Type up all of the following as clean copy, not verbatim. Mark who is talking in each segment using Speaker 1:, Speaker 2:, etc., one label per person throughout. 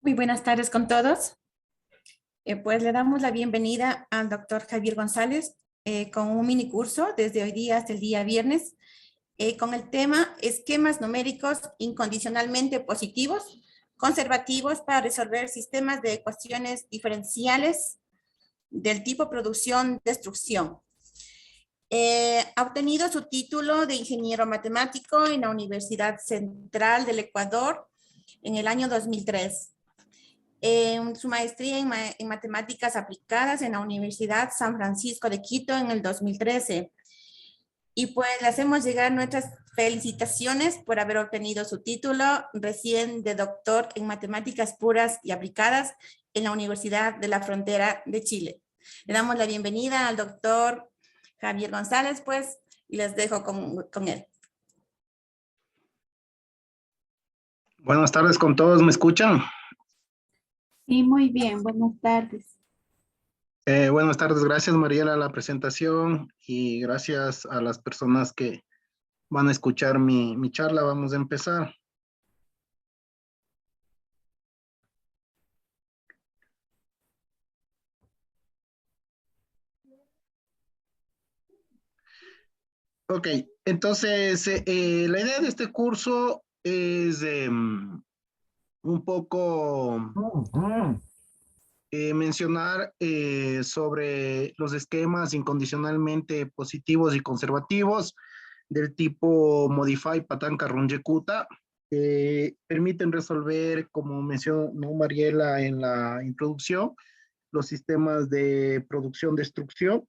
Speaker 1: Muy buenas tardes con todos. Pues le damos la bienvenida al doctor Javier González con un mini curso desde hoy día hasta el día viernes con el tema esquemas numéricos incondicionalmente positivos, conservativos para resolver sistemas de ecuaciones diferenciales del tipo producción-destrucción. Ha obtenido su título de ingeniero matemático en la Universidad Central del Ecuador en el año 2003. Su maestría en matemáticas aplicadas en la Universidad San Francisco de Quito en el 2013. Y pues le hacemos llegar nuestras felicitaciones por haber obtenido su título recién de doctor en matemáticas puras y aplicadas en la Universidad de la Frontera de Chile. Le damos la bienvenida al doctor Javier González, pues, y les dejo con él.
Speaker 2: Buenas tardes con todos, ¿me escuchan?
Speaker 3: Sí, muy bien, buenas tardes.
Speaker 2: Buenas tardes, gracias Mariela a la presentación y gracias a las personas que van a escuchar mi charla. Vamos a empezar. Ok, entonces la idea de este curso es un poco mencionar sobre los esquemas incondicionalmente positivos y conservativos del tipo Modify, Patanca, Runge-Kutta, que permiten resolver, como mencionó Mariela en la introducción, los sistemas de producción-destrucción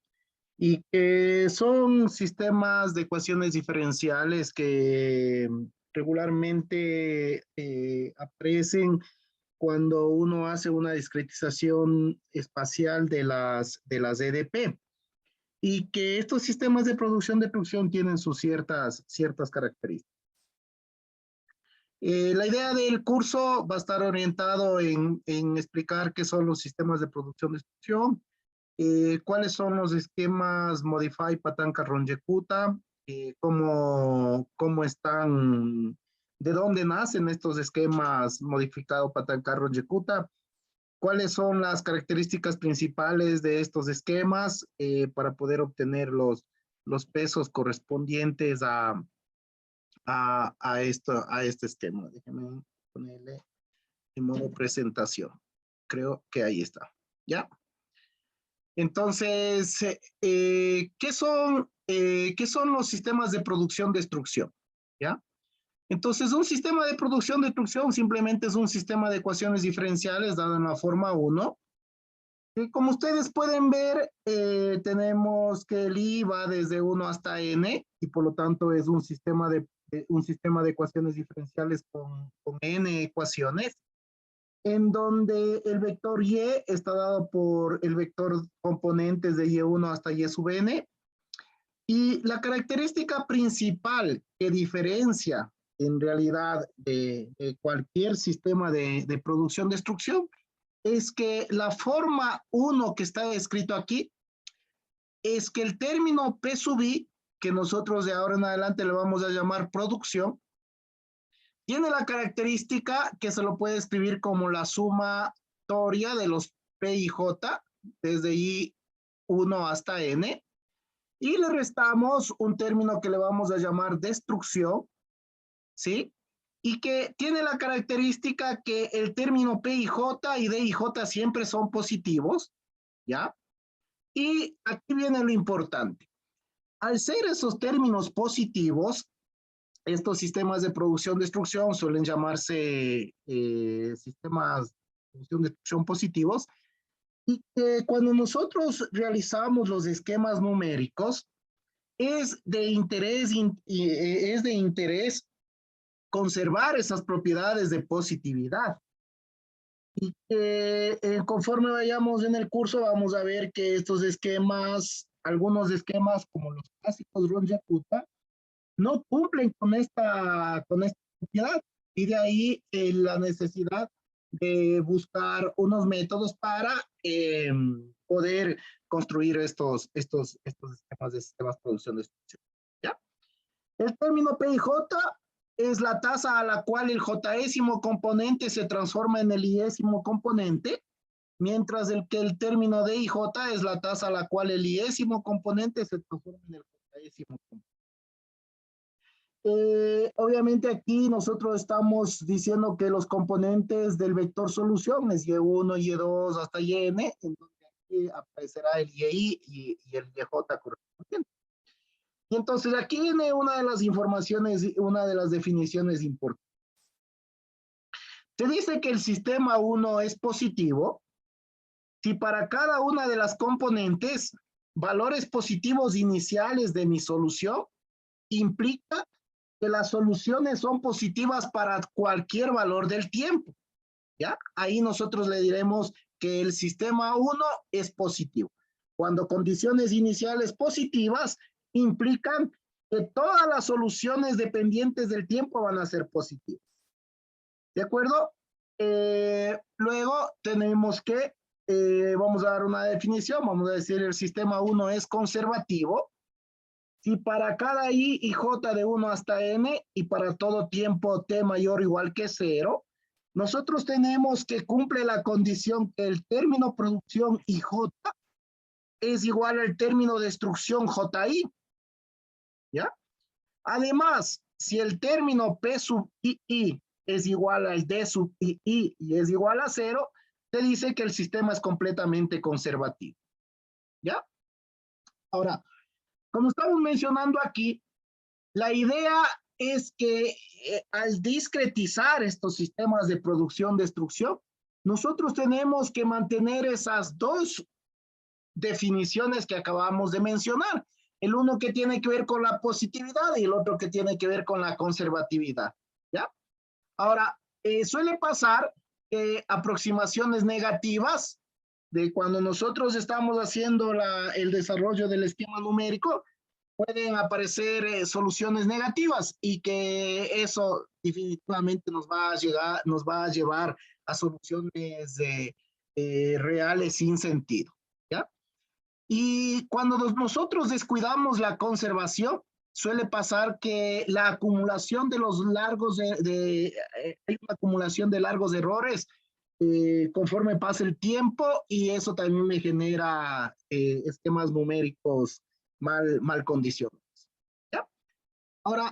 Speaker 2: y que son sistemas de ecuaciones diferenciales que regularmente aparecen cuando uno hace una discretización espacial de las EDP y que estos sistemas de producción tienen sus ciertas características. La idea del curso va a estar orientado en explicar qué son los sistemas de producción-destrucción, cuáles son los esquemas Modify, Patanca, Runge-Kutta, cómo están, de dónde nacen estos esquemas modificado Patanca, Runge-Kutta, cuáles son las características principales de estos esquemas para poder obtener los pesos correspondientes a este esquema. Déjenme ponerle en modo presentación. Creo que ahí está. ¿Ya? Entonces, ¿qué son los sistemas de producción-destrucción? ¿Ya? Entonces, un sistema de producción-destrucción simplemente es un sistema de ecuaciones diferenciales dado en la forma 1. Y como ustedes pueden ver, tenemos que el I va desde 1 hasta N, y por lo tanto es un sistema de ecuaciones diferenciales con N ecuaciones, en donde el vector Y está dado por el vector componentes de Y1 hasta Y sub N, y la característica principal que diferencia en realidad de cualquier sistema de producción-destrucción es que la forma 1 que está escrito aquí es que el término P sub I, que nosotros de ahora en adelante le vamos a llamar producción, tiene la característica que se lo puede escribir como la sumatoria de los P y J, desde I1 hasta N, y le restamos un término que le vamos a llamar destrucción, ¿sí? Y que tiene la característica que el término P y J y D y J siempre son positivos, ¿ya? Y aquí viene lo importante. Al ser esos términos positivos, estos sistemas de producción-destrucción suelen llamarse sistemas de producción-destrucción positivos, y que cuando nosotros realizamos los esquemas numéricos, es de interés conservar esas propiedades de positividad. Y que conforme vayamos en el curso vamos a ver que estos esquemas, algunos esquemas como los clásicos Runge-Kutta, no cumplen con esta propiedad, y de ahí la necesidad de buscar unos métodos para poder construir estos esquemas de sistemas de producción-destrucción. ¿Ya? El término P y J es la tasa a la cual el jésimo componente se transforma en el iésimo componente, mientras que el término de IJ es la tasa a la cual el iésimo componente se transforma en el jésimo componente. Obviamente aquí nosotros estamos diciendo que los componentes del vector solución es Y1, Y2 hasta Yn, en donde aquí aparecerá el YI y el YJ correspondiente. Y entonces aquí viene una de las informaciones, una de las definiciones importantes. Se dice que el sistema 1 es positivo si para cada una de las componentes valores positivos iniciales de mi solución implica que las soluciones son positivas para cualquier valor del tiempo, ¿ya? Ahí nosotros le diremos que el sistema 1 es positivo. Cuando condiciones iniciales positivas implican que todas las soluciones dependientes del tiempo van a ser positivas. ¿De acuerdo? Luego tenemos que, vamos a dar una definición, vamos a decir el sistema 1 es conservativo si para cada I y J de 1 hasta N y para todo tiempo T mayor o igual que 0, nosotros tenemos que cumple la condición que el término producción IJ es igual al término destrucción JI, ¿ya? Además, si el término P sub II es igual al D sub II y es igual a 0, se dice que el sistema es completamente conservativo, ¿ya? Ahora, como estamos mencionando aquí, la idea es que al discretizar estos sistemas de producción-destrucción, nosotros tenemos que mantener esas dos definiciones que acabamos de mencionar. El uno que tiene que ver con la positividad y el otro que tiene que ver con la conservatividad, ¿ya? Ahora, suele pasar que aproximaciones negativas de cuando nosotros estamos haciendo el desarrollo del esquema numérico, pueden aparecer soluciones negativas y que eso definitivamente nos va a llevar a soluciones reales sin sentido, ¿ya? Y cuando nosotros descuidamos la conservación, suele pasar que la acumulación de los largos hay una acumulación de largos errores conforme pasa el tiempo y eso también me genera esquemas numéricos mal condicionados, ¿ya? Ahora,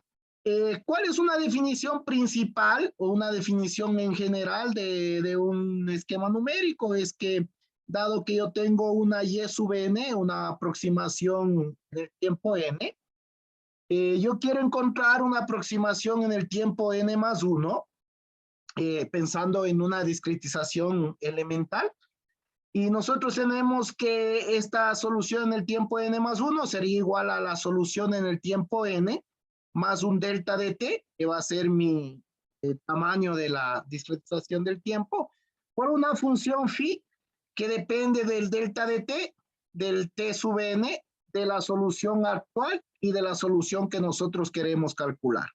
Speaker 2: ¿cuál es una definición principal o una definición en general de un esquema numérico? Es que dado que yo tengo una Y sub n, una aproximación del tiempo n, yo quiero encontrar una aproximación en el tiempo n más 1, pensando en una discretización elemental. Y nosotros tenemos que esta solución en el tiempo n más 1 sería igual a la solución en el tiempo n más un delta de t, que va a ser mi tamaño de la discretización del tiempo, por una función phi que depende del delta de t, del t sub n, de la solución actual y de la solución que nosotros queremos calcular.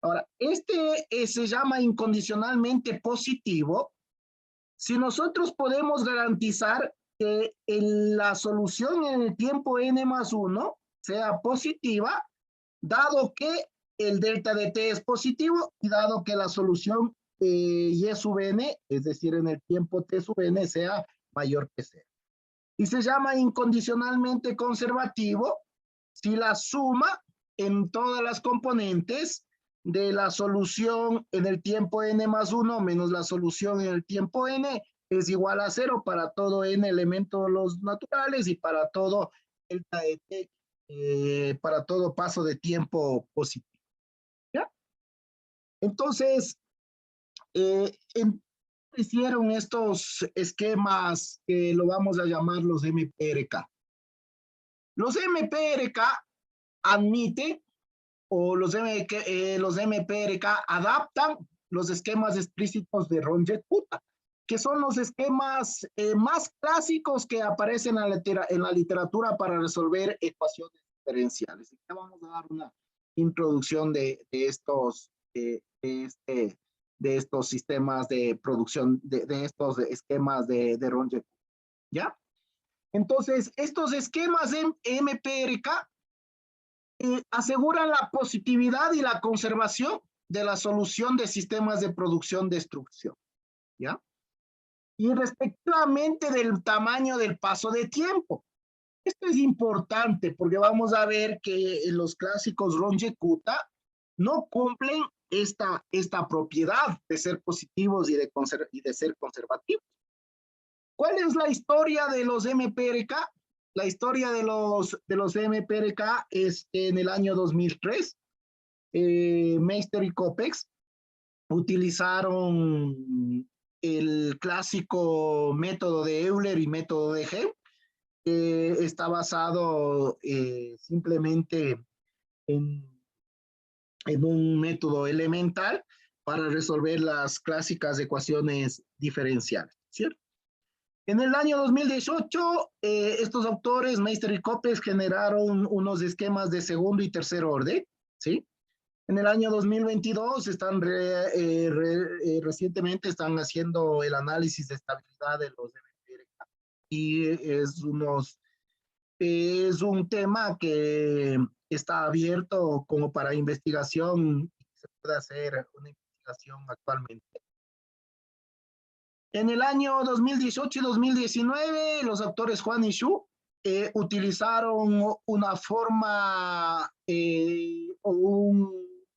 Speaker 2: Ahora, se llama incondicionalmente positivo si nosotros podemos garantizar que la solución en el tiempo n más 1 sea positiva, dado que el delta de t es positivo y dado que la solución y sub n, es decir, en el tiempo t sub n, sea mayor que 0. Y se llama incondicionalmente conservativo si la suma en todas las componentes de la solución en el tiempo n más 1 menos la solución en el tiempo n es igual a 0 para todo n elementos los naturales y para todo delta de t, para todo paso de tiempo positivo, ¿ya? Entonces, hicieron estos esquemas que lo vamos a llamar los MPRK. Los MPRK admiten o los MPRK adaptan los esquemas explícitos de Runge-Kutta, que son los esquemas más clásicos que aparecen en la literatura para resolver ecuaciones diferenciales. Ya vamos a dar una introducción de estos sistemas de producción, de estos esquemas de Runge-Kutta, ¿ya? Entonces, estos esquemas MPRK aseguran la positividad y la conservación de la solución de sistemas de producción-destrucción, ¿ya? Y respectivamente del tamaño del paso de tiempo. Esto es importante porque vamos a ver que los clásicos Ron-Yekuta no cumplen esta propiedad de ser positivos y de ser conservativos. ¿Cuál es la historia de los MPRK? La historia de los MPRK es que en el año 2003, Meister y Copex utilizaron el clásico método de Euler y método de Hem, que está basado simplemente en un método elemental para resolver las clásicas ecuaciones diferenciales, ¿cierto? En el año 2018, estos autores, Meister y Copex, generaron unos esquemas de segundo y tercer orden, ¿sí? En el año 2022 recientemente están haciendo el análisis de estabilidad de los MPRK y es un tema que está abierto como para investigación y se puede hacer una investigación actualmente. En el año 2018 y 2019, los autores Juan y Xu utilizaron una forma o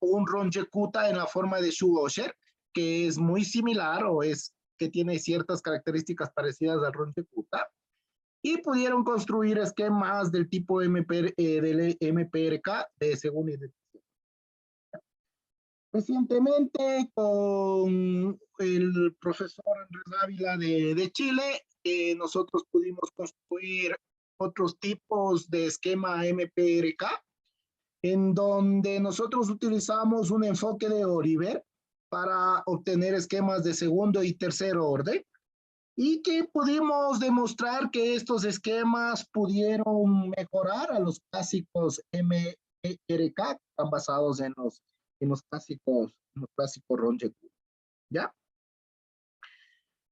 Speaker 2: un Ron-Yekuta en la forma de Xu-Osher, que es muy similar o que tiene ciertas características parecidas al Ron-Yekuta, y pudieron construir esquemas del tipo del MPRK de segundo y de tercero. Recientemente, con el profesor Andrés Ávila de Chile, nosotros pudimos construir otros tipos de esquema MPRK, en donde nosotros utilizamos un enfoque de Oliver para obtener esquemas de segundo y tercer orden, y que pudimos demostrar que estos esquemas pudieron mejorar a los clásicos MPRK, que están basados en los clásicos Ron-Yekuta, ¿ya?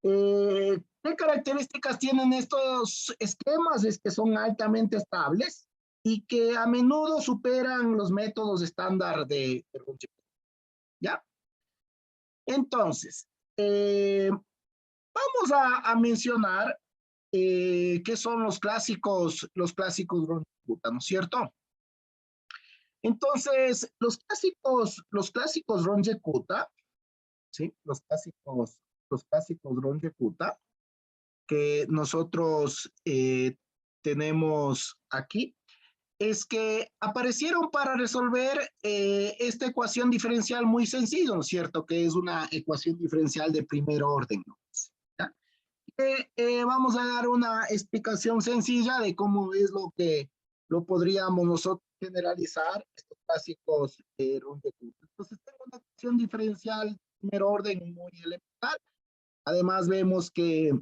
Speaker 2: ¿Qué características tienen estos esquemas? Es que son altamente estables y que a menudo superan los métodos estándar de Ron-Yekuta, ¿ya? Entonces, vamos a mencionar qué son los clásicos Ron-Yekuta, ¿no es cierto? Entonces, los clásicos Ron-Yekuta, ¿sí? Los clásicos Ron-Yekuta que nosotros tenemos aquí, es que aparecieron para resolver esta ecuación diferencial muy sencilla, ¿no es cierto? Que es una ecuación diferencial de primer orden, ¿no? ¿Ya? Vamos a dar una explicación sencilla de cómo es lo podríamos nosotros generalizar estos clásicos Ron-Yekuta. Entonces tengo una ecuación diferencial de primer orden muy elemental. Además vemos que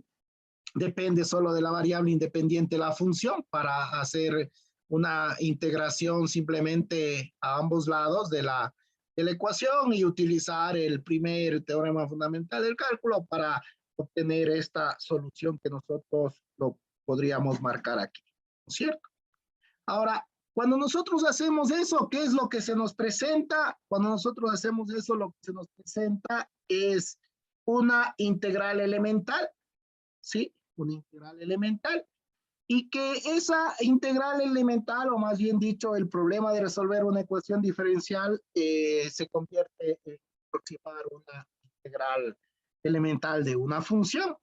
Speaker 2: depende solo de la variable independiente de la función para hacer una integración simplemente a ambos lados de la ecuación y utilizar el primer teorema fundamental del cálculo para obtener esta solución que nosotros lo podríamos marcar aquí, ¿no es cierto? Ahora, cuando nosotros hacemos eso, ¿qué es lo que se nos presenta? Cuando nosotros hacemos eso, lo que se nos presenta es una integral elemental, ¿sí? Una integral elemental. Y que esa integral elemental, o más bien dicho, el problema de resolver una ecuación diferencial se convierte en aproximar una integral elemental de una función.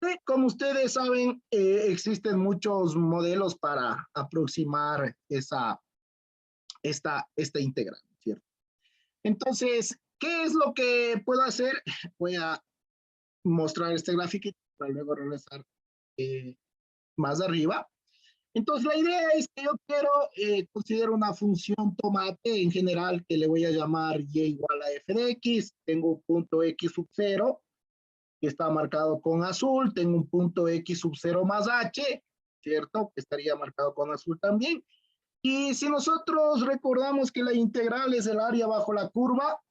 Speaker 2: Y como ustedes saben, existen muchos modelos para aproximar esta integral, ¿cierto? Entonces, ¿qué es lo que puedo hacer? Voy a mostrar este gráfico para luego regresar más arriba. Entonces, la idea es que yo quiero considerar una función tomate en general que le voy a llamar y igual a f de x. Tengo un punto x sub 0 que está marcado con azul. Tengo un punto x sub 0 más h, ¿cierto? Que estaría marcado con azul también. Y si nosotros recordamos que la integral es el área bajo la curva,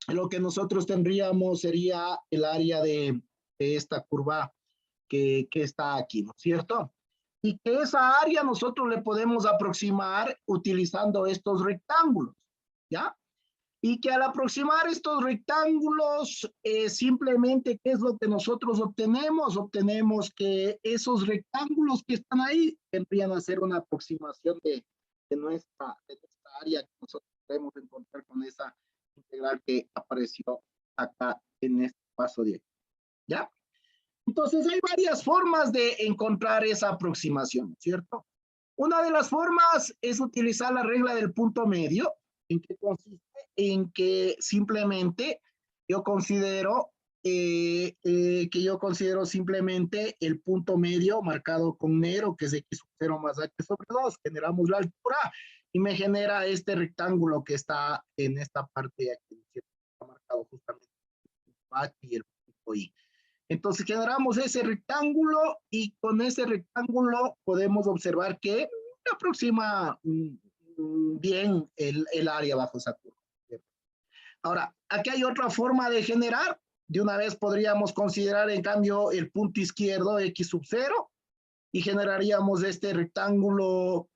Speaker 2: lo que nosotros tendríamos sería el área de esta curva que está aquí, ¿no es cierto? Y que esa área nosotros le podemos aproximar utilizando estos rectángulos, ¿ya? Y que al aproximar estos rectángulos, simplemente, ¿qué es lo que nosotros obtenemos? Obtenemos que esos rectángulos que están ahí vendrían a ser una aproximación de nuestra área que nosotros podemos encontrar con esa integral que apareció acá en este paso de aquí. ¿Ya? Entonces hay varias formas de encontrar esa aproximación, ¿cierto? Una de las formas es utilizar la regla del punto medio, en que consiste en que simplemente yo considero simplemente el punto medio marcado con negro, que es x sub 0 más h sobre 2, generamos la altura y me genera este rectángulo que está en esta parte de aquí, que está marcado justamente el punto h y el punto i. Entonces generamos ese rectángulo y con ese rectángulo podemos observar que aproxima bien el área bajo esa curva. Ahora, aquí hay otra forma de generar. De una vez podríamos considerar, en cambio, el punto izquierdo x sub 0 y generaríamos este rectángulo,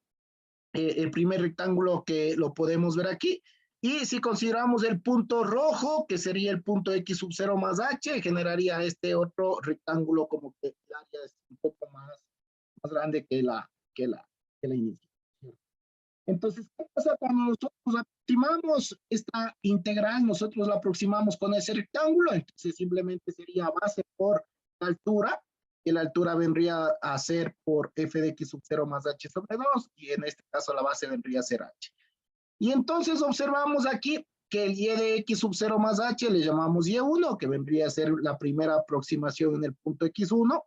Speaker 2: el primer rectángulo que lo podemos ver aquí. Y si consideramos el punto rojo, que sería el punto x sub 0 más h, generaría este otro rectángulo como que el área es un poco más grande que la inicial. Entonces, ¿qué pasa cuando nosotros aproximamos esta integral? Nosotros la aproximamos con ese rectángulo, entonces simplemente sería base por la altura, que la altura vendría a ser por f de x sub 0 más h sobre 2, y en este caso la base vendría a ser h. Y entonces observamos aquí que el y de x sub 0 más h le llamamos y1, que vendría a ser la primera aproximación en el punto x1,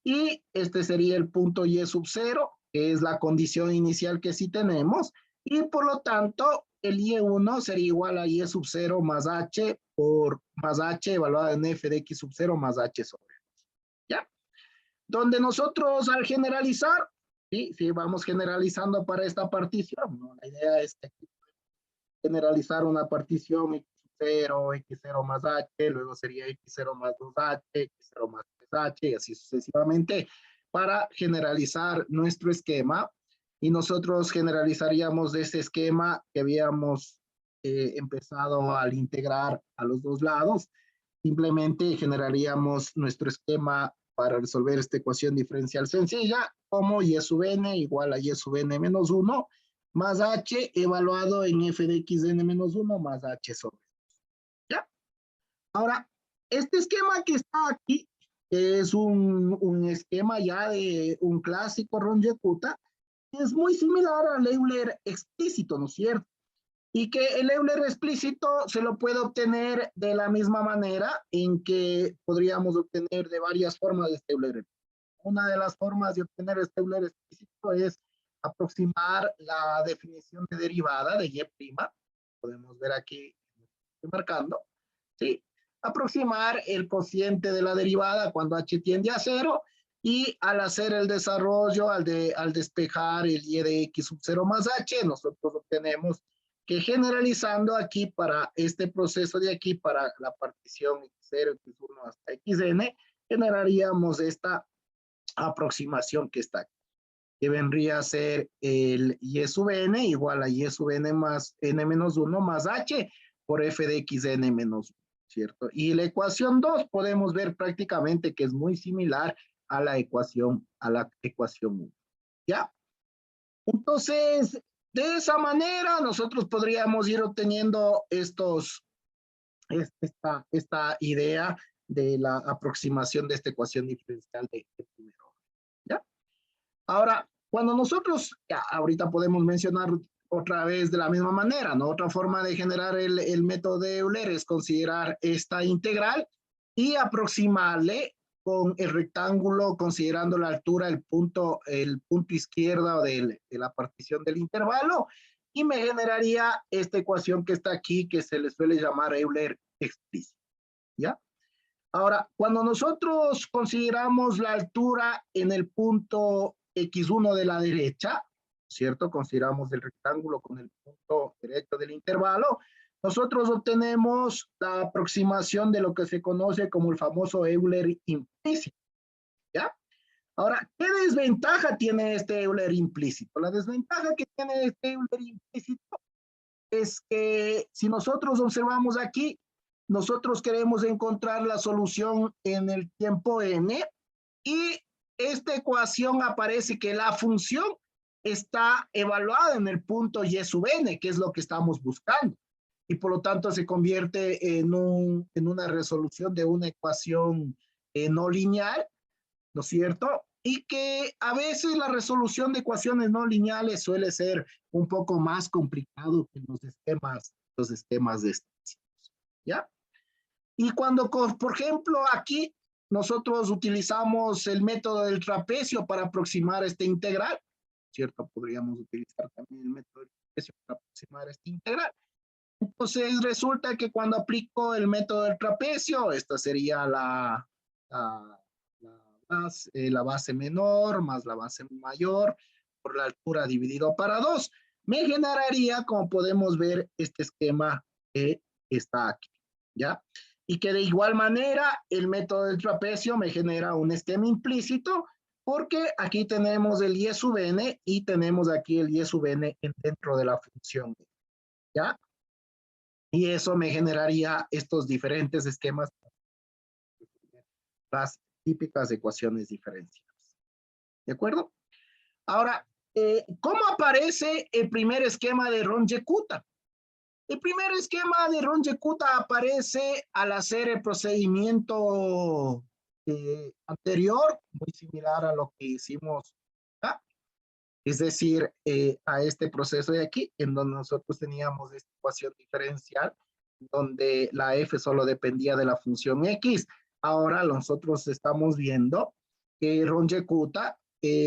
Speaker 2: y este sería el punto y sub 0, que es la condición inicial que sí tenemos, y por lo tanto el y1 sería igual a y sub 0 más h por más h evaluada en f de x sub 0 más h sobre 2. ¿Ya? Donde nosotros al generalizar, ¿sí? Si vamos generalizando para esta partición, ¿no? La idea es que generalizar una partición x0, x0 más h, luego sería x0 más 2h, x0 más 3h, y así sucesivamente, para generalizar nuestro esquema. Y nosotros generalizaríamos de ese esquema que habíamos empezado al integrar a los dos lados. Simplemente generaríamos nuestro esquema para resolver esta ecuación diferencial sencilla, como y sub n igual a y sub n menos 1, más h evaluado en f de x de n menos 1 más h sobre 2. ¿Ya? Ahora, este esquema que está aquí, que es un esquema ya de un clásico Ron-Yakuta, es muy similar al Euler explícito, ¿no es cierto? Y que el Euler explícito se lo puede obtener de la misma manera en que podríamos obtener de varias formas este Euler. Una de las formas de obtener este Euler explícito es aproximar la definición de derivada de y'. Podemos ver aquí, estoy marcando, ¿sí? Aproximar el cociente de la derivada cuando h tiende a 0 y al hacer el desarrollo, al despejar el y de x sub 0 más h, nosotros obtenemos que generalizando aquí para este proceso de aquí, para la partición x0, x1 hasta xn, generaríamos esta aproximación que está aquí, que vendría a ser el y sub n igual a y sub n más n menos 1 más h por f de x de n menos 1, ¿cierto? Y la ecuación 2 podemos ver prácticamente que es muy similar a la ecuación 1, ¿ya? Entonces, de esa manera nosotros podríamos ir obteniendo esta idea de la aproximación de esta ecuación diferencial de primer orden, ¿ya? Ahora, cuando nosotros, ya, ahorita podemos mencionar otra vez de la misma manera, ¿no? Otra forma de generar el método de Euler es considerar esta integral y aproximarle con el rectángulo, considerando la altura, el punto izquierdo de la partición del intervalo, y me generaría esta ecuación que está aquí, que se le suele llamar Euler explícito, ¿ya? Ahora, cuando nosotros consideramos la altura en el punto x1 de la derecha, ¿cierto? Consideramos el rectángulo con el punto derecho del intervalo, nosotros obtenemos la aproximación de lo que se conoce como el famoso Euler implícito, ¿ya? Ahora, ¿qué desventaja tiene este Euler implícito? La desventaja que tiene este Euler implícito es que si nosotros observamos aquí, nosotros queremos encontrar la solución en el tiempo n y esta ecuación aparece que la función está evaluada en el punto y sub n, que es lo que estamos buscando. Y por lo tanto se convierte en una resolución de una ecuación no lineal, ¿no es cierto? Y que a veces la resolución de ecuaciones no lineales suele ser un poco más complicado que los esquemas de estatísticos, ¿ya? Y cuando, por ejemplo, aquí nosotros utilizamos el método del trapecio para aproximar este integral, ¿cierto? Podríamos utilizar también el método del trapecio para aproximar este integral. Entonces resulta que cuando aplico el método del trapecio, esta sería la base menor más la base mayor por la altura dividido para 2. Me generaría, como podemos ver, este esquema que está aquí, ¿ya? Y que de igual manera el método del trapecio me genera un esquema implícito porque aquí tenemos el y sub n y tenemos aquí el y sub n dentro de la función, ¿ya? Y eso me generaría estos diferentes esquemas, las típicas ecuaciones diferenciales. ¿De acuerdo? Ahora, ¿cómo aparece el primer esquema de Runge-Kutta? El primer esquema de Runge-Kutta aparece al hacer el procedimiento anterior, muy similar a lo que hicimos acá. Es decir, a este proceso de aquí, en donde nosotros teníamos esta ecuación diferencial, donde la f solo dependía de la función x. Ahora nosotros estamos viendo que Runge-Kutta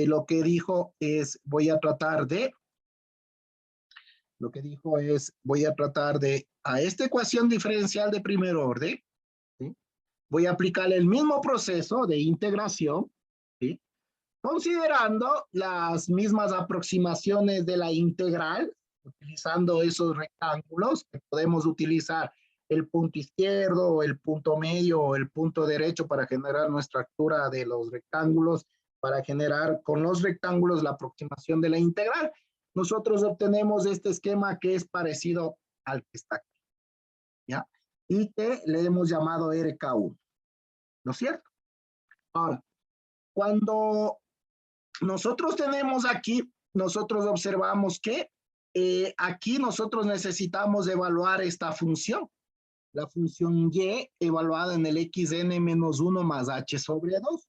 Speaker 2: lo que dijo es, voy a tratar de, a esta ecuación diferencial de primer orden, ¿sí? Voy a aplicarle el mismo proceso de integración, ¿sí? Considerando las mismas aproximaciones de la integral, utilizando esos rectángulos que podemos utilizar el punto izquierdo, el punto medio o el punto derecho para generar nuestra altura de los rectángulos, para generar con los rectángulos la aproximación de la integral. Nosotros obtenemos este esquema que es parecido al que está aquí, ¿ya? Y que le hemos llamado RK1, ¿no es cierto? Ahora, cuando nosotros tenemos aquí, nosotros observamos que aquí nosotros necesitamos evaluar esta función, la función y evaluada en el xn-1 más h sobre 2.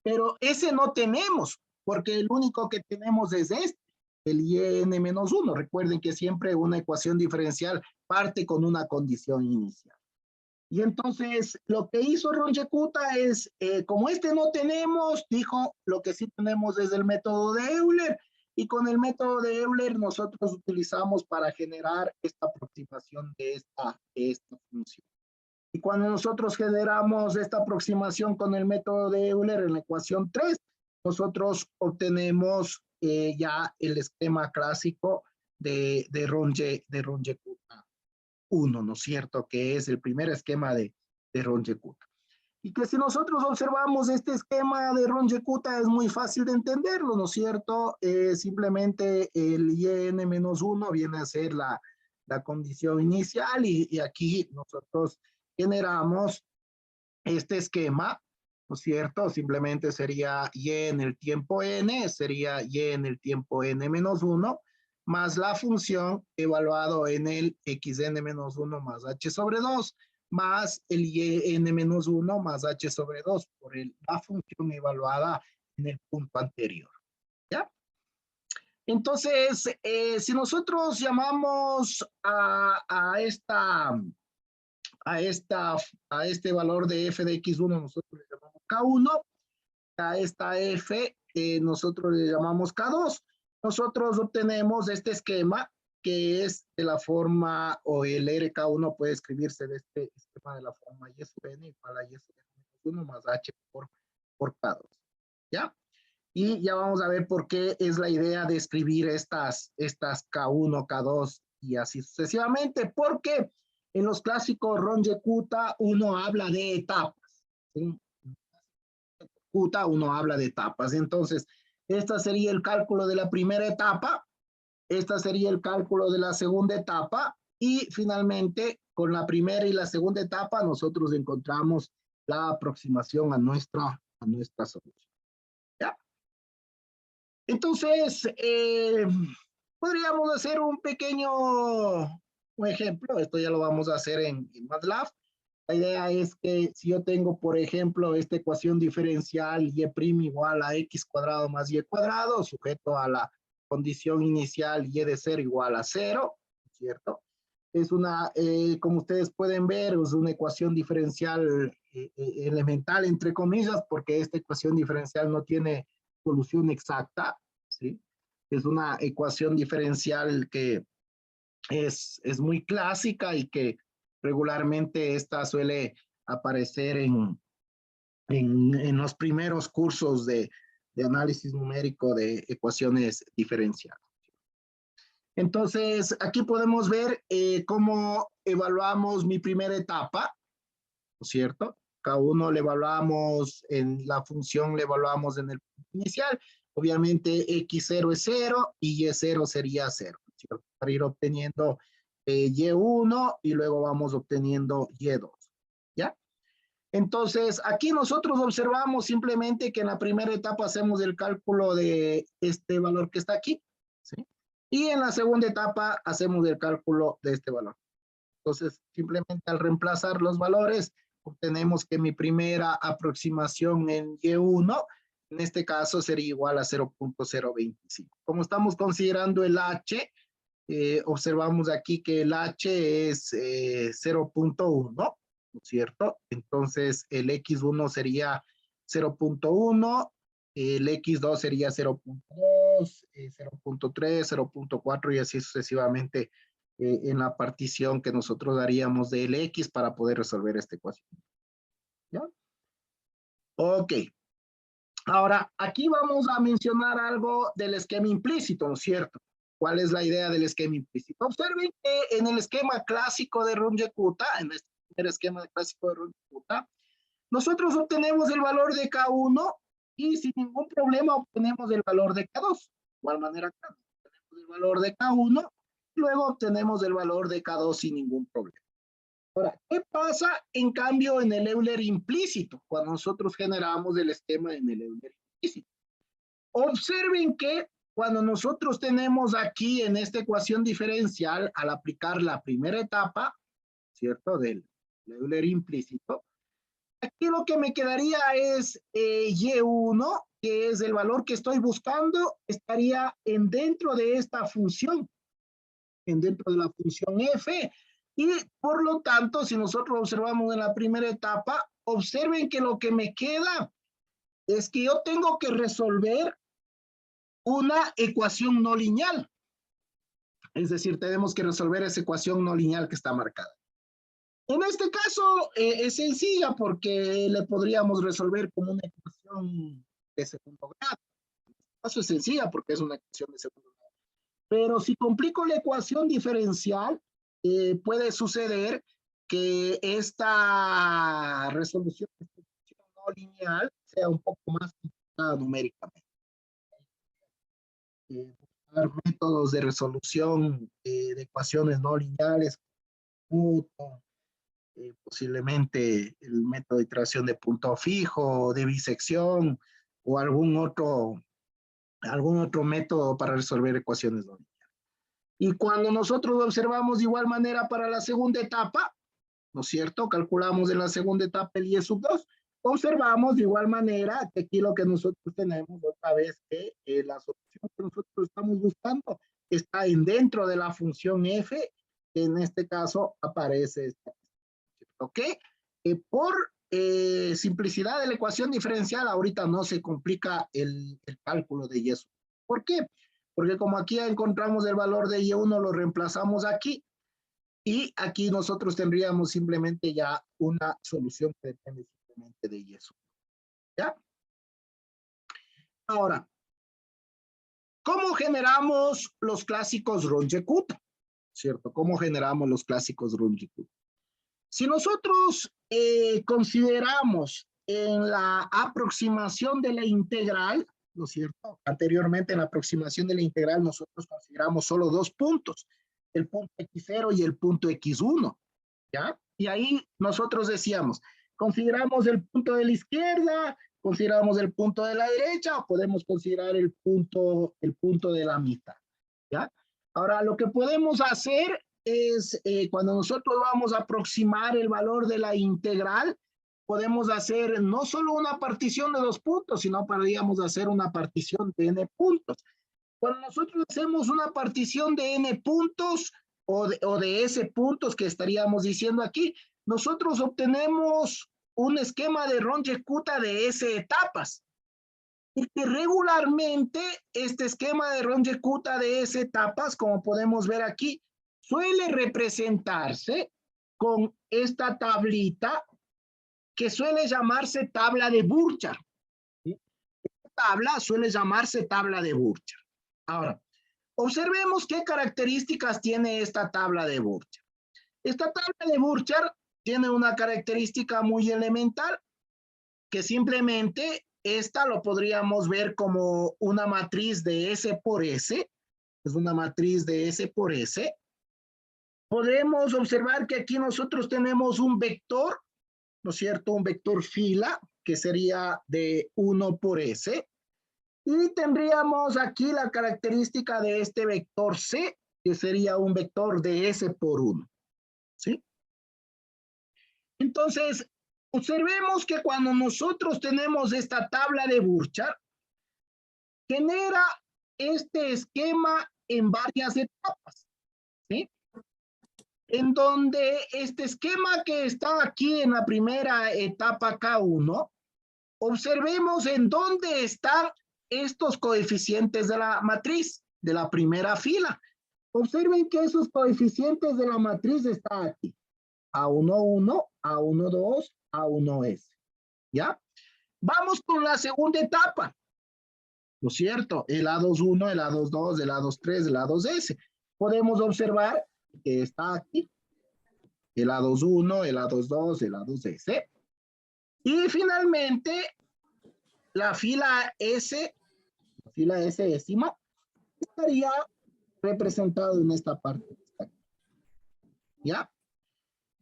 Speaker 2: Pero ese no tenemos, porque el único que tenemos es este, el yn-1. Recuerden que siempre una ecuación diferencial parte con una condición inicial. Y entonces lo que hizo Runge-Kutta es, como este no tenemos, dijo, lo que sí tenemos es el método de Euler, y con el método de Euler nosotros utilizamos para generar esta aproximación de esta función. Y cuando nosotros generamos esta aproximación con el método de Euler en la ecuación 3, nosotros obtenemos ya el esquema clásico de Runge-Kutta 1, ¿no es cierto? Que es el primer esquema de Runge-Kutta. Y que si nosotros observamos este esquema de Runge-Kutta es muy fácil de entenderlo, ¿no es cierto? Simplemente el yn-1 viene a ser la condición inicial y aquí nosotros generamos este esquema, ¿no es cierto? Simplemente sería y en el tiempo n, sería y en el tiempo n-1, más la función evaluado en el xn-1 más h sobre 2, más el yn-1 más h sobre 2 por la función evaluada en el punto anterior, ¿ya? Entonces, si nosotros llamamos a este valor de f de x1, nosotros le llamamos k1, a esta f nosotros le llamamos k2, nosotros obtenemos este esquema que es de la forma, o el RK1 puede escribirse de este esquema de la forma y sub n igual a y sub n-1 más h por k2, ¿ya? Y ya vamos a ver por qué es la idea de escribir estas K1, K2 y así sucesivamente, porque en los clásicos Runge-Kutta uno habla de etapas, ¿sí? Kutta uno habla de etapas, entonces esta sería el cálculo de la primera etapa, Esta sería el cálculo de la segunda etapa y finalmente con la primera y la segunda etapa nosotros encontramos la aproximación a nuestra solución. ¿Ya? Entonces, podríamos hacer un pequeño ejemplo. Esto ya lo vamos a hacer en MATLAB. La idea es que si yo tengo, por ejemplo, esta ecuación diferencial y' igual a x cuadrado más y cuadrado, sujeto a la condición inicial y de 0 igual a 0, ¿cierto? Es una, como ustedes pueden ver, es una ecuación diferencial elemental, entre comillas, porque esta ecuación diferencial no tiene solución exacta, ¿sí? Es una ecuación diferencial que es muy clásica y que regularmente esta suele aparecer en los primeros cursos de análisis numérico de ecuaciones diferenciales. Entonces, aquí podemos ver cómo evaluamos mi primera etapa, ¿no es cierto? Cada uno le evaluamos en la función, le evaluamos en el punto inicial. Obviamente, x0 es 0 y y0 sería 0, ¿cierto? Para ir obteniendo y1 y luego vamos obteniendo y2, ¿ya? Entonces, aquí nosotros observamos simplemente que en la primera etapa hacemos el cálculo de este valor que está aquí, ¿sí? Y en la segunda etapa hacemos el cálculo de este valor. Entonces, simplemente al reemplazar los valores, obtenemos que mi primera aproximación en Y1, en este caso sería igual a 0.025. Como estamos considerando el H, observamos aquí que el H es 0.1, ¿no es cierto? Entonces, el X1 sería 0.1, el X2 sería 0.2, 0.3, 0.4 y así sucesivamente en la partición que nosotros daríamos del X para poder resolver esta ecuación. ¿Ya? Ok. Ahora, aquí vamos a mencionar algo del esquema implícito, ¿no es cierto? ¿Cuál es la idea del esquema implícito? Observen que en el esquema clásico de Runge-Kutta, en este primer esquema clásico de Runge-Kutta, nosotros obtenemos el valor de K1 y sin ningún problema obtenemos el valor de K2. De igual manera, acá obtenemos el valor de K1, luego obtenemos el valor de K2 sin ningún problema. Ahora, ¿qué pasa en cambio en el Euler implícito? Cuando nosotros generamos el esquema en el Euler implícito. Observen que cuando nosotros tenemos aquí en esta ecuación diferencial, al aplicar la primera etapa, ¿cierto? Del Euler implícito, aquí lo que me quedaría es Y1, que es el valor que estoy buscando, estaría dentro de esta función, dentro de la función F. Y por lo tanto, si nosotros observamos en la primera etapa, observen que lo que me queda es que yo tengo que resolver una ecuación no lineal. Es decir, tenemos que resolver esa ecuación no lineal que está marcada. En este caso es sencilla porque le podríamos resolver como una ecuación de segundo grado. En este caso es sencilla porque es una ecuación de segundo grado. Pero si complico la ecuación diferencial, puede suceder que esta resolución no lineal sea un poco más complicada numéricamente. Buscar métodos de resolución de ecuaciones no lineales, posiblemente el método de iteración de punto fijo, de bisección o algún otro método para resolver ecuaciones no lineales. Y cuando nosotros observamos de igual manera para la segunda etapa, ¿no es cierto? Calculamos en la segunda etapa el y sub 2, observamos de igual manera que aquí lo que nosotros tenemos otra vez que la solución que nosotros estamos buscando está dentro de la función f, que en este caso aparece esta. ¿Ok? Por simplicidad de la ecuación diferencial, ahorita no se complica el cálculo de y sub. ¿Por qué? Porque como aquí ya encontramos el valor de y1, lo reemplazamos aquí. Y aquí nosotros tendríamos simplemente ya una solución que depende simplemente de y sub. ¿Ya? Ahora, ¿cómo generamos los clásicos Runge-Kutta? ¿Cierto? ¿Cómo generamos los clásicos Runge-Kutta? Si nosotros consideramos en la aproximación de la integral, ¿no es cierto? Anteriormente en la aproximación de la integral nosotros consideramos solo dos puntos, el punto x0 y el punto x1, ¿ya? Y ahí nosotros decíamos, consideramos el punto de la izquierda, consideramos el punto de la derecha, o podemos considerar el punto de la mitad, ¿ya? Ahora, lo que podemos hacer es, cuando nosotros vamos a aproximar el valor de la integral, podemos hacer no solo una partición de dos puntos, sino podríamos hacer una partición de n puntos. Cuando nosotros hacemos una partición de n puntos o de s puntos que estaríamos diciendo aquí, nosotros obtenemos un esquema de Runge-Kutta de s etapas. Y que regularmente este esquema de Runge-Kutta de s etapas, como podemos ver aquí, suele representarse con esta tablita que suele llamarse tabla de Burchard. ¿Sí? Esta tabla suele llamarse tabla de Burchard. Ahora, observemos qué características tiene esta tabla de Burchard. Esta tabla de Burchard tiene una característica muy elemental, que simplemente esta lo podríamos ver como una matriz de S por S. Es una matriz de S por S. Podemos observar que aquí nosotros tenemos un vector, ¿no es cierto? Un vector fila, que sería de 1 por S. Y tendríamos aquí la característica de este vector C, que sería un vector de S por 1. ¿Sí? Entonces, observemos que cuando nosotros tenemos esta tabla de Burchard, genera este esquema en varias etapas. ¿Sí? En donde este esquema que está aquí en la primera etapa K1, observemos en dónde están estos coeficientes de la matriz, de la primera fila. Observen que esos coeficientes de la matriz están aquí. A11, A12, A1S. ¿Ya? Vamos con la segunda etapa. ¿No es cierto? El A21, el A22, el A23, el A2S. Podemos observar que está aquí. El A21, el A22, el A2S. Y finalmente, la fila S décima, estaría representado en esta parte. ¿Ya?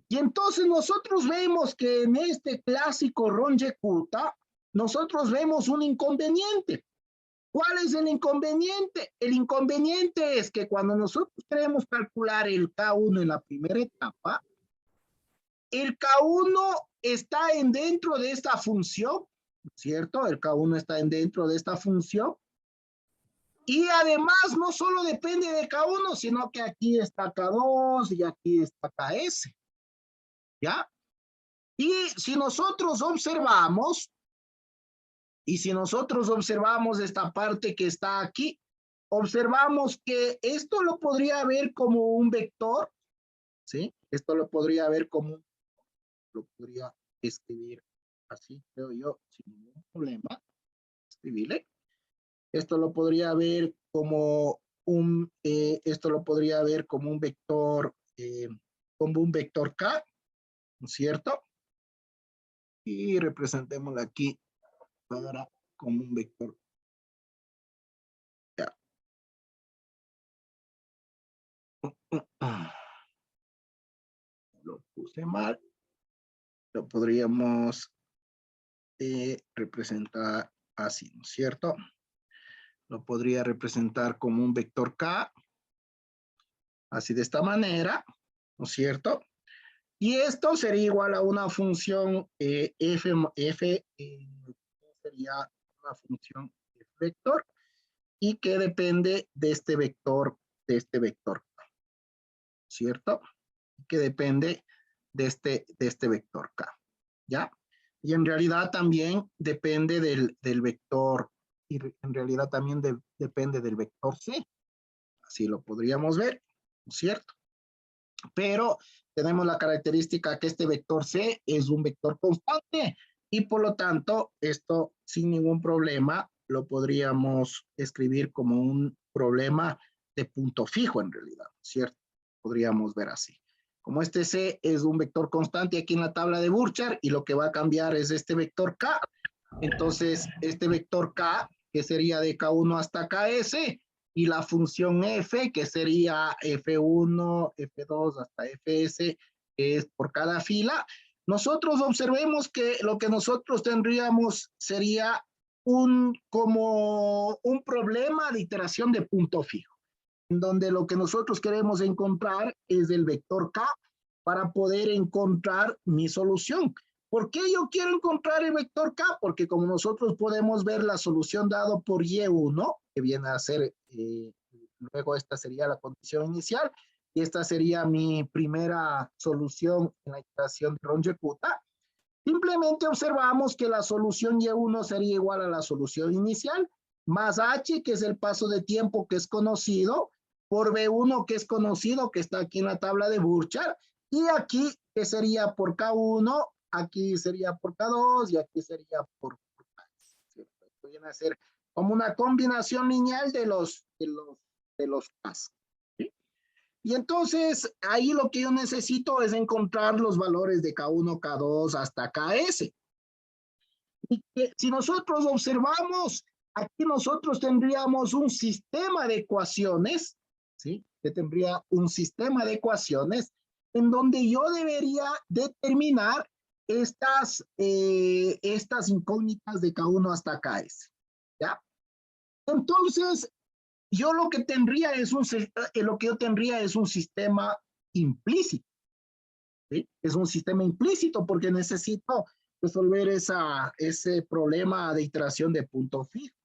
Speaker 2: Y entonces nosotros vemos que en este clásico Runge-Kutta, nosotros vemos un inconveniente. ¿Cuál es el inconveniente? El inconveniente es que cuando nosotros queremos calcular el K1 en la primera etapa, el K1 está dentro de esta función, ¿cierto? El K1 está dentro de esta función. Y además no solo depende de K1, sino que aquí está K2 y aquí está KS. ¿Ya? Y si nosotros observamos, esta parte que está aquí, observamos que esto lo podría ver como un vector, ¿sí? Esto lo podría ver como, lo podría escribir así, creo yo, sin ningún problema, escribirle. Esto lo podría ver como un, vector K, ¿no es cierto? Y representémoslo aquí para como un vector. Ya. Lo puse mal. Lo podríamos representar así, ¿no es cierto? Lo podría representar como un vector K. Así de esta manera, ¿no es cierto? Y esto sería igual a una función f sería una función f vector y que depende de este vector K, ¿cierto? Que depende de este vector K, ¿ya? Y en realidad también depende del vector, y en realidad también depende del vector C, así lo podríamos ver, ¿no es cierto? Pero tenemos la característica que este vector C es un vector constante y por lo tanto esto sin ningún problema lo podríamos escribir como un problema de punto fijo en realidad, ¿cierto? Podríamos ver así. Como este C es un vector constante aquí en la tabla de Burchard y lo que va a cambiar es este vector K, entonces este vector K que sería de K1 hasta KS, y la función F, que sería F1, F2 hasta Fs, que es por cada fila. Nosotros observemos que lo que nosotros tendríamos sería como un problema de iteración de punto fijo, en donde lo que nosotros queremos encontrar es el vector K para poder encontrar mi solución. ¿Por qué yo quiero encontrar el vector K? Porque como nosotros podemos ver la solución dado por Y1, que viene a ser, luego esta sería la condición inicial, y esta sería mi primera solución en la iteración de Runge-Kutta. Simplemente observamos que la solución Y1 sería igual a la solución inicial, más H, que es el paso de tiempo que es conocido, por B1, que es conocido, que está aquí en la tabla de Burchard, y aquí, que sería por K1, aquí sería por K2, y aquí sería por K. Esto viene a ser como una combinación lineal de los Ks. ¿Sí? Y entonces, ahí lo que yo necesito es encontrar los valores de K1, K2 hasta Ks. Y que, si nosotros observamos, aquí nosotros tendríamos un sistema de ecuaciones, ¿sí? Que tendría un sistema de ecuaciones en donde yo debería determinar estas incógnitas de K1 hasta Ks, ¿ya? Entonces, yo lo que yo tendría es un sistema implícito, ¿sí? Es un sistema implícito porque necesito resolver ese problema de iteración de punto fijo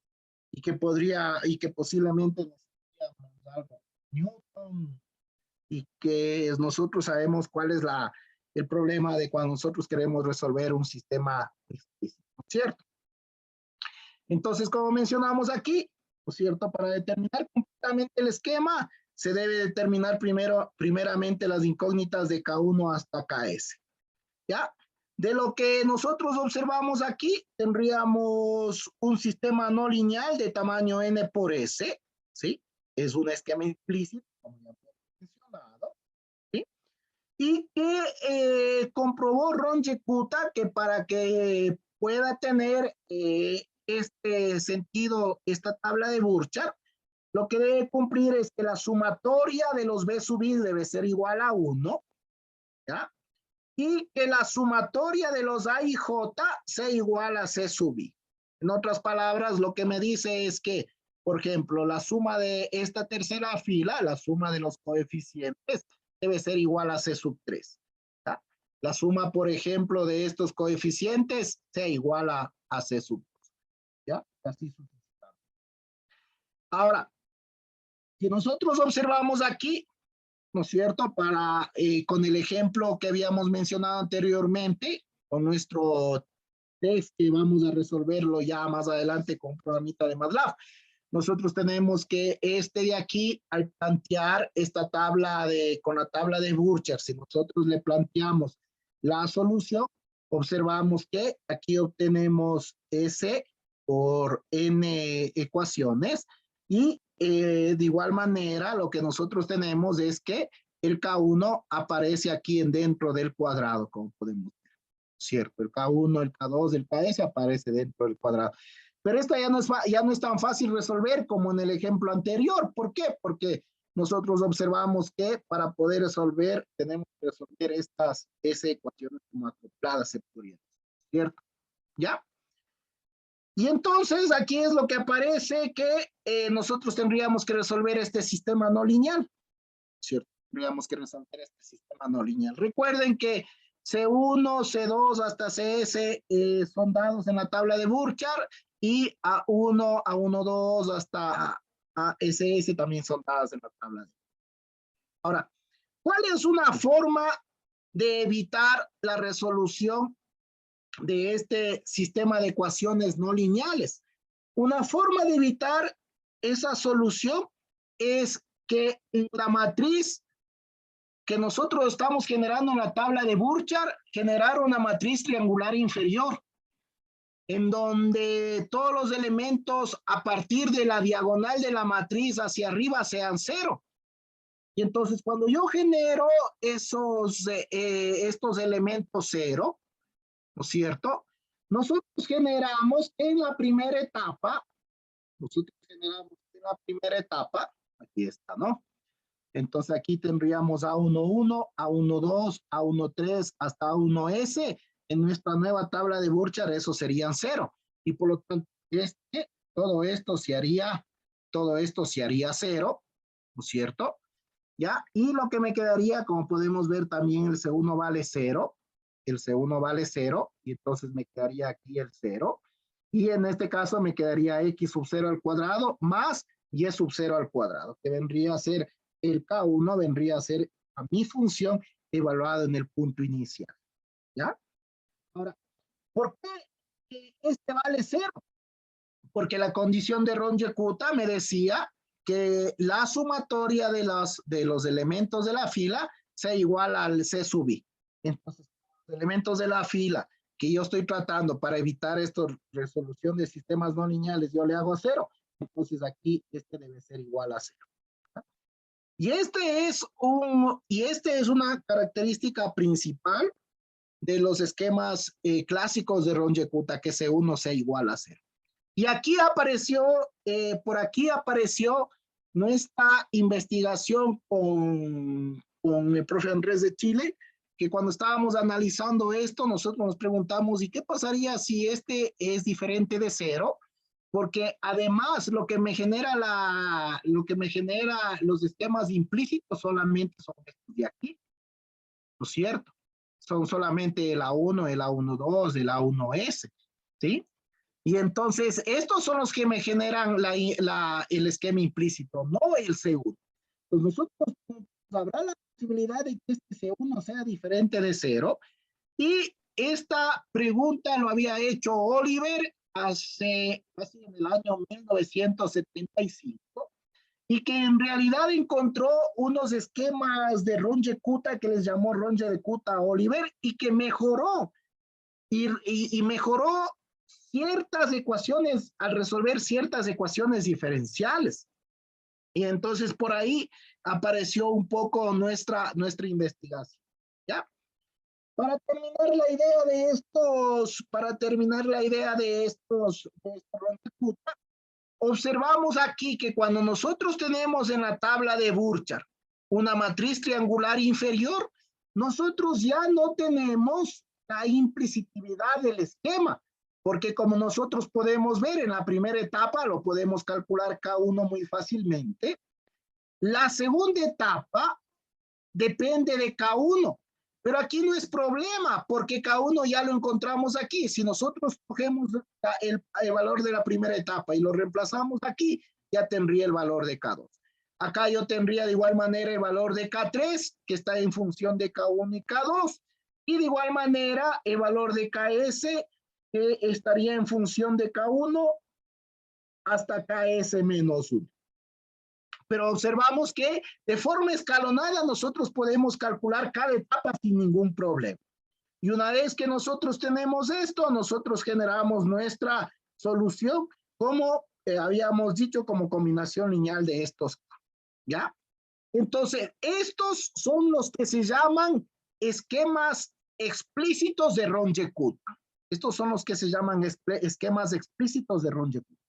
Speaker 2: y que posiblemente necesitaríamos algo Newton, y que nosotros sabemos cuál es el problema de cuando nosotros queremos resolver un sistema explícito, ¿cierto? Entonces, como mencionamos aquí, ¿no es cierto? Para determinar completamente el esquema, se debe determinar primeramente las incógnitas de K1 hasta Ks, ¿ya? De lo que nosotros observamos aquí, tendríamos un sistema no lineal de tamaño n por s, ¿sí? Es un esquema implícito, como ya hemos mencionado, ¿sí? Y que comprobó Runge-Kutta que para que pueda tener este sentido, esta tabla de Burchard, lo que debe cumplir es que la sumatoria de los B sub I debe ser igual a 1, ¿ya? Y que la sumatoria de los A y J sea igual a C sub I. En otras palabras, lo que me dice es que, por ejemplo, la suma de esta tercera fila, la suma de los coeficientes, debe ser igual a C sub 3. ¿Ya? La suma, por ejemplo, de estos coeficientes sea igual a C sub 2. ¿Ya? Así sucesivamente. Ahora, si nosotros observamos aquí, ¿no es cierto? Con el ejemplo que habíamos mencionado anteriormente, con nuestro test que vamos a resolverlo ya más adelante con programita de MATLAB. Nosotros tenemos que de aquí, al plantear esta tabla con la tabla de Burchard, si nosotros le planteamos la solución, observamos que aquí obtenemos S por N ecuaciones y de igual manera lo que nosotros tenemos es que el K1 aparece aquí dentro del cuadrado, como podemos ver, ¿cierto? El K1, el K2, el KS aparece dentro del cuadrado. Pero esta ya no es tan fácil resolver como en el ejemplo anterior. ¿Por qué? Porque nosotros observamos que para poder resolver, tenemos que resolver esas ecuaciones como acopladas, se podría decir, ¿cierto? ¿Ya? Y entonces aquí es lo que aparece que nosotros tendríamos que resolver este sistema no lineal, ¿cierto? Tendríamos que resolver este sistema no lineal. Recuerden que C1, C2 hasta CS son dados en la tabla de Burchard y A1, A12 hasta ASS también son dadas en la tabla de Burchard. Ahora, ¿cuál es una forma de evitar la resolución de este sistema de ecuaciones no lineales? Una forma de evitar esa solución es que en la matriz que nosotros estamos generando en la tabla de Burchard, generar una matriz triangular inferior, en donde todos los elementos a partir de la diagonal de la matriz hacia arriba sean 0. Y entonces cuando yo genero estos elementos 0, ¿no es cierto? Nosotros generamos en la primera etapa nosotros generamos en la primera etapa, aquí está, ¿no? Entonces aquí tendríamos A11, A12, A13 hasta A1S. En nuestra nueva tabla de Burchard eso serían 0. Y por lo tanto, todo esto se haría 0, ¿no es cierto? ¿Ya? Y lo que me quedaría, como podemos ver también, el C1 vale 0. El C1 vale 0. Y entonces me quedaría aquí el 0. Y en este caso me quedaría X sub 0 al cuadrado más Y sub 0 al cuadrado, que vendría a ser el K1, vendría a ser a mi función evaluada en el punto inicial. ¿Ya? Ahora, ¿por qué este vale 0? Porque la condición de Ron-Yekuta me decía que la sumatoria de los elementos de la fila sea igual al C sub I. Entonces, los elementos de la fila que yo estoy tratando para evitar esto, resolución de sistemas no lineales, yo le hago 0. Entonces aquí este debe ser igual a 0. Y este es una característica principal de los esquemas clásicos de Ron-Yekuta, que C1 sea igual a 0. Y aquí apareció, por aquí apareció nuestra investigación con el profe Andrés de Chile, que cuando estábamos analizando esto, nosotros nos preguntamos, ¿y qué pasaría si este es diferente de 0? Porque además lo que me genera los esquemas implícitos solamente son estos de aquí, ¿no es cierto? Son solamente el A1, el A12, el A1S, ¿sí? Y entonces, estos son los que me generan el esquema implícito, no el C1. Pues nosotros habrá la posibilidad de que este C1 sea diferente de 0. Y esta pregunta lo había hecho Oliver hace casi en el año 1975. Y que en realidad encontró unos esquemas de Ron-Yekuta que les llamó Ron-Yekuta Oliver y que mejoró. Y mejoró ciertas ecuaciones al resolver ciertas ecuaciones diferenciales. Y entonces por ahí apareció un poco nuestra investigación. ¿Ya? Para terminar la idea de estos Ron-Yekuta, observamos aquí que cuando nosotros tenemos en la tabla de Burchard una matriz triangular inferior, nosotros ya no tenemos la implicitividad del esquema, porque como nosotros podemos ver en la primera etapa, lo podemos calcular K1 muy fácilmente. La segunda etapa depende de K1, pero aquí no es problema, porque K1 ya lo encontramos aquí. Si nosotros cogemos el valor de la primera etapa y lo reemplazamos aquí, ya tendría el valor de K2. Acá yo tendría de igual manera el valor de K3, que está en función de K1 y K2, y de igual manera el valor de KS, que estaría en función de K1 hasta KS menos 1. Pero observamos que de forma escalonada nosotros podemos calcular cada etapa sin ningún problema. Y una vez que nosotros tenemos esto, nosotros generamos nuestra solución como habíamos dicho, como combinación lineal de estos. ¿Ya? Entonces, estos son los que se llaman esquemas explícitos de Ron-Yekuta. Estos son los que se llaman esquemas explícitos de Ron-Yekuta.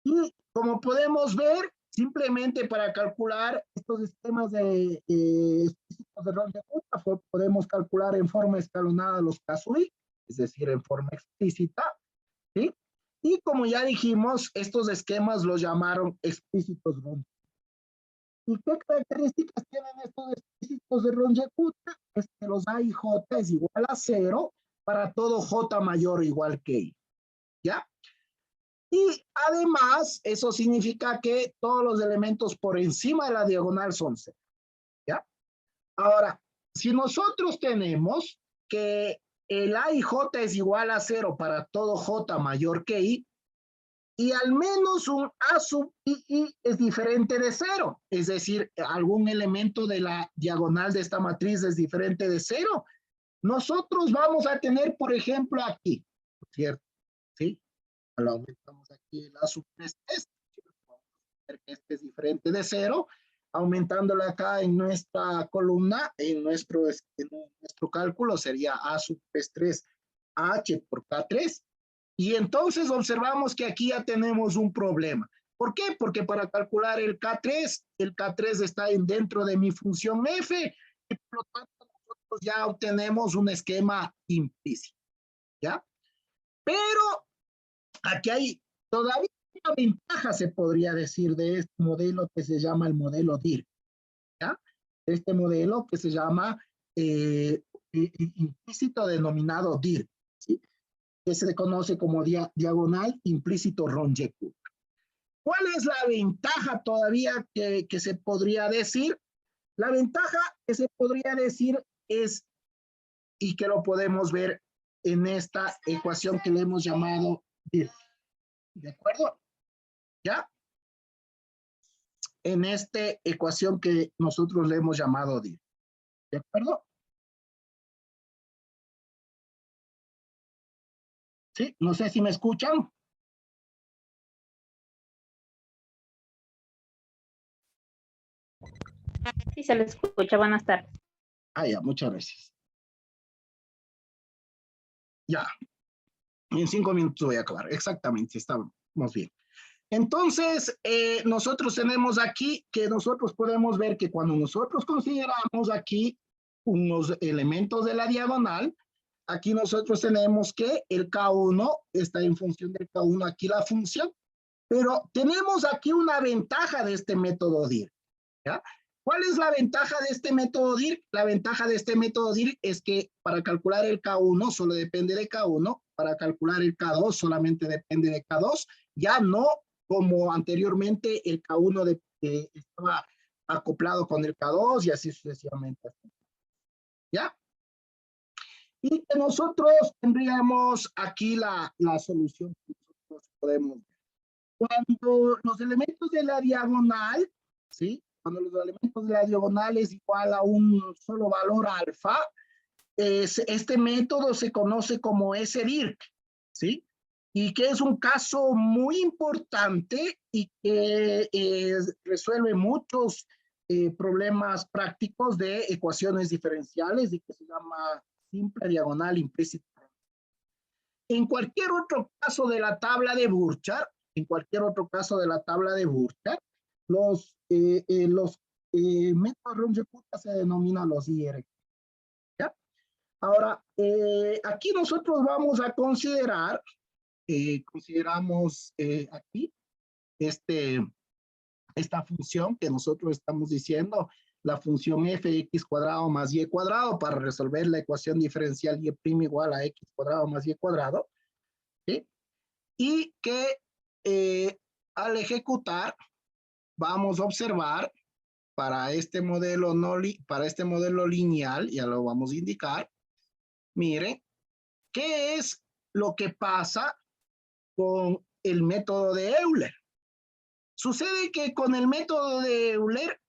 Speaker 2: Y como podemos ver, simplemente para calcular estos esquemas explícitos de Ron-Yekuta, podemos calcular en forma escalonada los K-sub, es decir, en forma explícita, ¿sí? Y como ya dijimos, estos esquemas los llamaron explícitos Ron-Yekuta. ¿Y qué características tienen estos explícitos de Ron-Yekuta? Es que los A y J es igual a 0 para todo J mayor o igual que I. ¿Ya? Y además, eso significa que todos los elementos por encima de la diagonal son 0. ¿Ya? Ahora, si nosotros tenemos que el A y J es igual a 0 para todo J mayor que I, y al menos un A sub I es diferente de 0, es decir, algún elemento de la diagonal de esta matriz es diferente de 0, nosotros vamos a tener, por ejemplo, aquí, ¿cierto? ¿Sí? Lo aumentamos aquí el A sub 3, vamos a ver que este es diferente de 0, aumentándolo acá en nuestra columna, en nuestro cálculo sería A sub 3, H por K3, Y entonces observamos que aquí ya tenemos un problema. ¿Por qué? Porque para calcular el K3 está dentro de mi función f, y por lo tanto nosotros ya obtenemos un esquema implícito, ¿ya? Pero aquí hay todavía una ventaja, se podría decir, de este modelo que se llama el modelo DIR, ¿ya? Este modelo que se llama implícito denominado DIR, ¿sí? Que se conoce como diagonal implícito Runge-Kutta. ¿Cuál es la ventaja todavía que se podría decir? La ventaja que se podría decir es, y que lo podemos ver en esta ecuación que le hemos llamado DIR. ¿De acuerdo? ¿Ya? En esta ecuación que nosotros le hemos llamado DIR. ¿De acuerdo? Sí, no sé si me escuchan.
Speaker 4: Sí, se le escucha. Buenas tardes.
Speaker 2: Ah, ya, muchas gracias. Ya, en 5 minutos voy a acabar. Exactamente, estamos bien. Entonces, nosotros tenemos aquí que nosotros podemos ver que cuando nosotros consideramos aquí unos elementos de la diagonal, aquí nosotros tenemos que el K1 está en función del K1 aquí la función, pero tenemos aquí una ventaja de este método DIR, ¿ya? ¿Cuál es la ventaja de este método DIR? La ventaja de este método DIR es que para calcular el K1 solo depende de K1, para calcular el K2 solamente depende de K2, ya no como anteriormente el K1 estaba acoplado con el K2 y así sucesivamente. ¿Ya? Y que nosotros tendríamos aquí la solución que nosotros podemos ver. Cuando los elementos de la diagonal, ¿sí? Cuando los elementos de la diagonal es igual a un solo valor alfa, este método se conoce como S-DIRC, ¿sí? Y que es un caso muy importante y que resuelve muchos problemas prácticos de ecuaciones diferenciales y que se llama simple diagonal implícita. En cualquier otro caso de la tabla de Burchard, los métodos Runge-Kutta se denominan los IR. ¿Ya? Ahora, aquí nosotros vamos a considerar, consideramos aquí esta función que nosotros estamos diciendo, la función fx cuadrado más y cuadrado para resolver la ecuación diferencial y' igual a x cuadrado más y cuadrado, ¿sí? Y que al ejecutar vamos a observar para este modelo lineal, ya lo vamos a indicar, miren, ¿qué es lo que pasa con el método de Euler? Sucede que con el método de Euler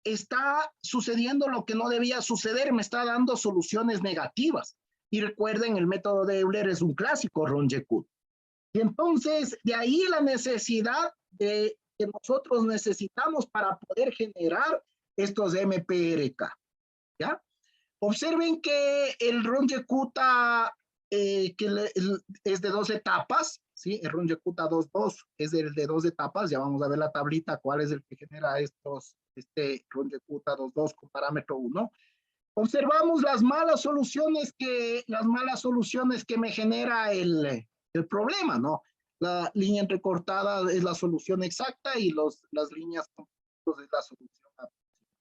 Speaker 2: está sucediendo lo que no debía suceder, me está dando soluciones negativas. Y recuerden, el método de Euler es un clásico Runge-Kutta. Y entonces, de ahí la necesidad que nosotros necesitamos para poder generar estos MPRK, ¿ya? Observen que el Runge-Kutta es de 2 etapas, ¿sí? El Runge-Kutta 2.2 es el de 2 etapas, ya vamos a ver la tablita, cuál es el que genera este Runge-Kutta 2.2 con parámetro 1. Observamos las malas soluciones que me genera el problema, ¿no? La línea entrecortada es la solución exacta y las líneas compuestas es la solución aproximada.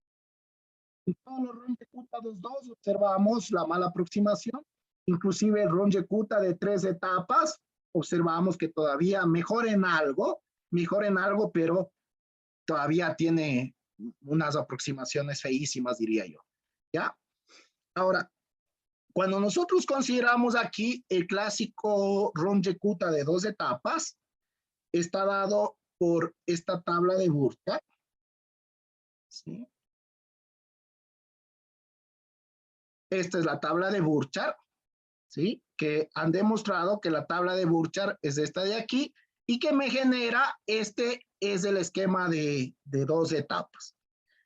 Speaker 2: En todos los Runge-Kutta 2.2 observamos la mala aproximación, inclusive el Runge-Kutta de 3 etapas, observamos que todavía mejora en algo, pero todavía tiene unas aproximaciones feísimas, diría yo, ¿ya? Ahora, cuando nosotros consideramos aquí el clásico Runge-Kutta de 2 etapas, está dado por esta tabla de Burchard, ¿sí? Esta es la tabla de Burchard, ¿sí? Que han demostrado que la tabla de Burchard es esta de aquí y que me genera, este es el esquema de 2 etapas.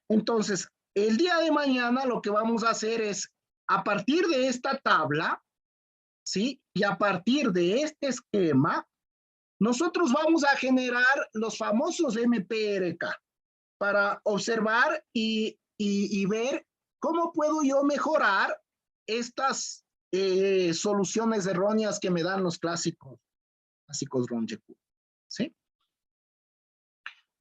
Speaker 2: Entonces, el día de mañana lo que vamos a hacer es, a partir de esta tabla, ¿sí? Y a partir de este esquema, nosotros vamos a generar los famosos MPRK para observar y ver cómo puedo yo mejorar estas soluciones erróneas que me dan los clásicos Ron-Jekyll, ¿sí?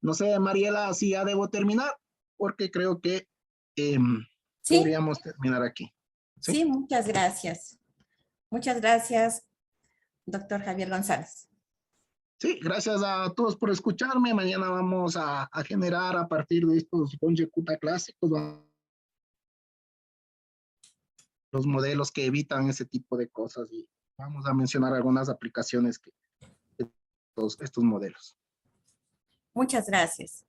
Speaker 2: No sé, Mariela, si ya debo terminar, porque creo que
Speaker 1: Sí,
Speaker 2: podríamos terminar aquí.
Speaker 1: sí, muchas gracias. Muchas gracias, doctor Javier González.
Speaker 2: Sí, gracias a todos por escucharme. Mañana vamos a generar a partir de estos Ron-Jekyll clásicos los modelos que evitan ese tipo de cosas y vamos a mencionar algunas aplicaciones que estos modelos.
Speaker 1: Muchas gracias.